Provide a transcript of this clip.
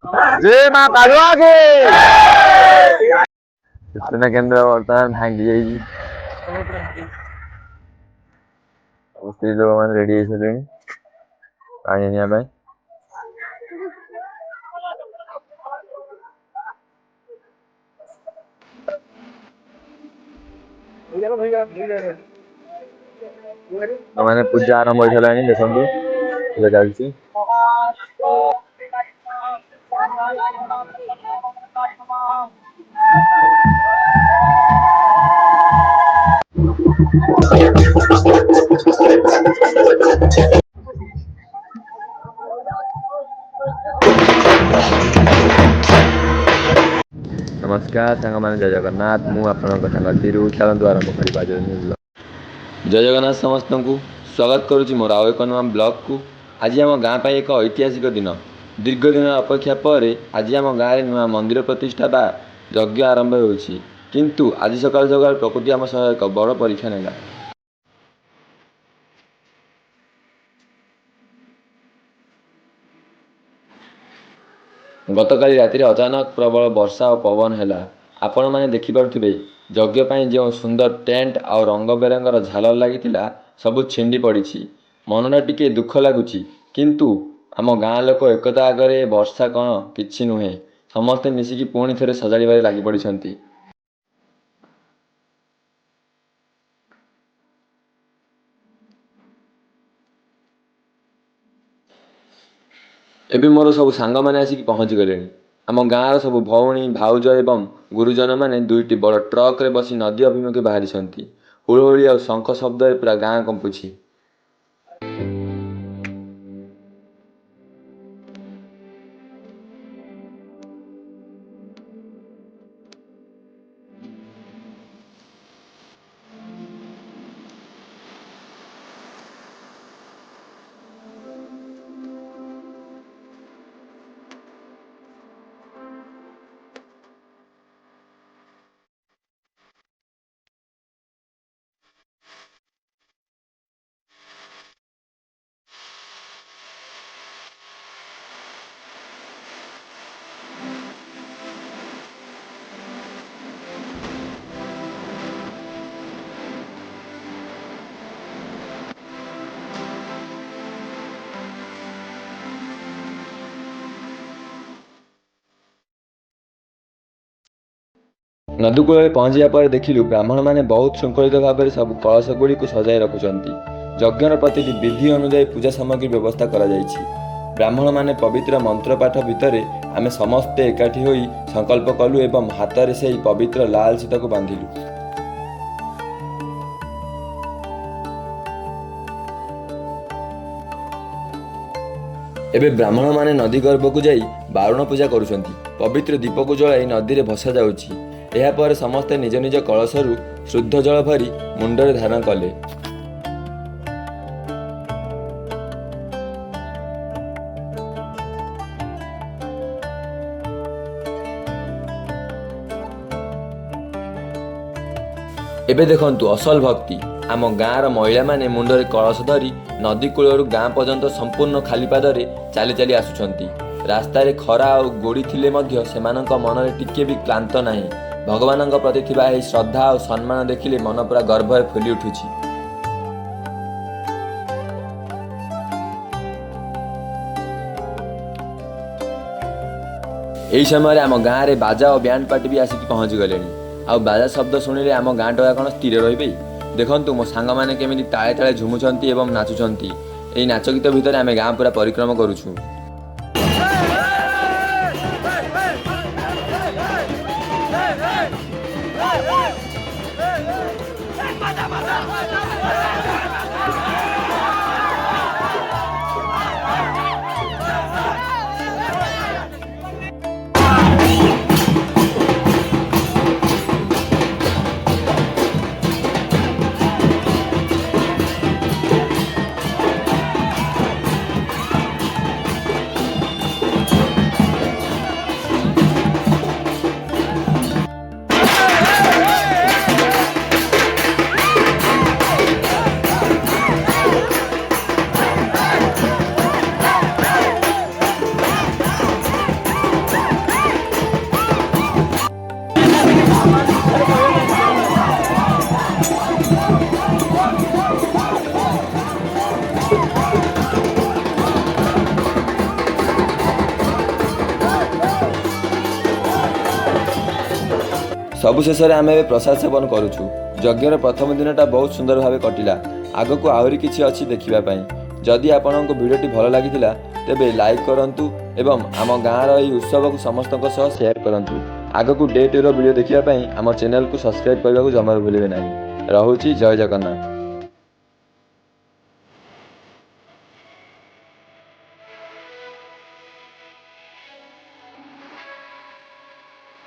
जय मां कालुआ के सूचना केन्द्र बर्तमान भांगी जाइए स्त्री लोक मैंने रेडी हो सारे पानी निया मैंने पूजा आरंभ हो सारा देखो पूजा चलती नमस्कार सांग मैंने जय जगन्नाथ मु आपंग तिरु चलतु आरंभ कर जय जगन्नाथ समस्त को स्वागत करुच्ची मोर आउ एक नुआ ब्लॉग को आज आम गाँ पर एक ऐतिहासिक दिन दीर्घ दिन अपेक्षा पर आज आम गाँव में नुआ मंदिर प्रतिष्ठा बा यज्ञ आरंभ होछि किंतु आज सकाल सकाल प्रकृति आम सह एक बड़ परीक्षा नेला। गतकाली राति अचानक प्रबल वर्षा और पवन है आपण मैंने देखिपे यज्ञ जो सुंदर टेंट आ रंग बेरंगर झालर लगी सब छिंडी पड़ी मनटा टिके दुख लगुच किंतु आम गाँ लोक एकता आगे वर्षा कौन कि नुहे समस्ते मिसिकी पुणी थे सजाड़े लगी पड़ी। एबे मोर सब सांग मैंने आसिक पहुँची गले आम गाँव सब भौणी भाउज एवं गुरुजन मैंने दुईटी बड़ ट्रक रे बसी नदी अभिमुखे बाहरी हुड़हुड़ी और शंख शब्द पूरा गाँ कंपुची। नदी कूल पहुंचा पर देखिलु ब्राह्मण मैंने बहुत श्रृंखलित भाव में सब कलश गुड़ी को सजाई रखुंट यज्ञर प्रति विधि अनुजाई पूजा सामग्री व्यवस्था करा जायछि। ब्राह्मण मैंने पवित्र मंत्र पाठ भितर आमे समस्ते एकाठी होई संकल्प कलु एवं हाथ में से पवित्र लाल सीता को बांधिलु। एबे ब्राह्मण माने नदी गर्भ को जाई बारुण पूजा करुछंती पवित्र दीप को जलाई नदी रे भसा जाउछि। एहा पर समस्ते निज निज कलशरु शुद्ध जल भरी मुंडरे धारण कले। एबे देखंतु असल भक्ति आम गाँवर महिला माने मुंडरे कलश धरी नदी कूलरू गाँ पर्यंत संपूर्ण खाली पादरे चाली चाली आसुछंती। रास्तारे खरा और गोड़ी थिले मध्य सेमानंक मनरे टिके भी क्लांत नाही। भगवानंक प्रति थिबा एही श्रद्धा और सम्मान देखिले मन पूरा गर्भरे फुली उठुछि। एही समय आम गाँव में बाजा और बैंड पार्टी भी आसिक पहुंची गले आ बाजा शब्द शुणिले आम गाँ टोका कौन स्थिर रही। देखंतु मो सांग माने केमिति ताळे ताळे झुमुछंती एवं नाचुछंती। एही नाच गीत भितर आम गाँ पूरा परिक्रमा करुछु। सबु शेष में आम प्रसाद सेवन करुचु। यज्ञर प्रथम दिनटा बहुत सुंदर भाव कटिला। आग को आहरी किछि अछि देखिबापी। जदि आपनको भिडियोटी भल लगी तेबे लाइक करंतु एवं आम गाँवर यह उत्सव को समस्त शेयर करंतु। आगकू डे 2 वीडियो देखिबापी आम चैनल को सब्सक्राइब करने को जमार भूलिबे नहीं। रहुछि जय जगन्नाथ।